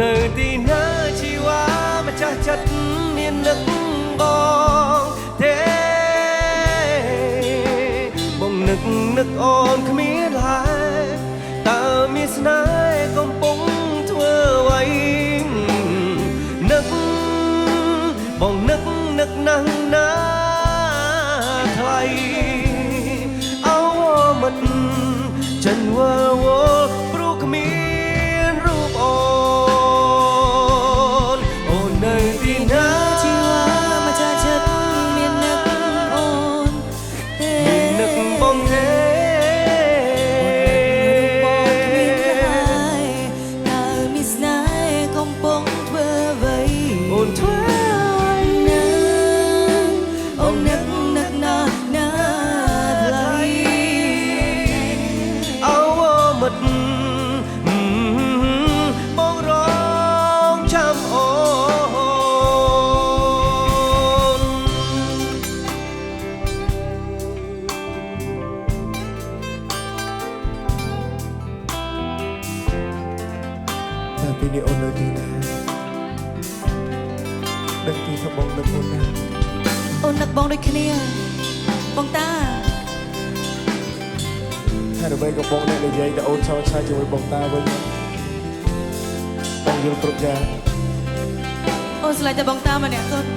នៅទីណាជីវ៉ាម្ចាស់ចិត្តមាននឹកបងទេបងនឹកអូនគ្មានឡើយតើមានស្នេហ៍កំពុងធ្វើអ្វីនឹកបងនឹកណាស់ណាថ្លៃអោមិត្តចិនវល់ព្រោះគ្មានរូបអូននៅទីណាជីវ៉ាម្ចាស់ចិត្តមាននឹកអូនទេនឹកបងទេតើមានស្នេហ៍កំពុងធ្វើអ្វីអូនធ្វើនឹកណាថ្លៃអោមិត្តបងរងចាំអូនតែពីនេះអូននៅទីណាដឹងទីថាបងនឹកអូនណាអូននឹកបងដូចគ្នាបងតាហើយដើម្បីក៏បងអ្នកនិយាយទៅអូនឆោតឆាយជាមួយបងតាវិញបងយល់គ្រប់យ៉ាងអូនស្រឡាញ់តែបងតាម្នាក់គត់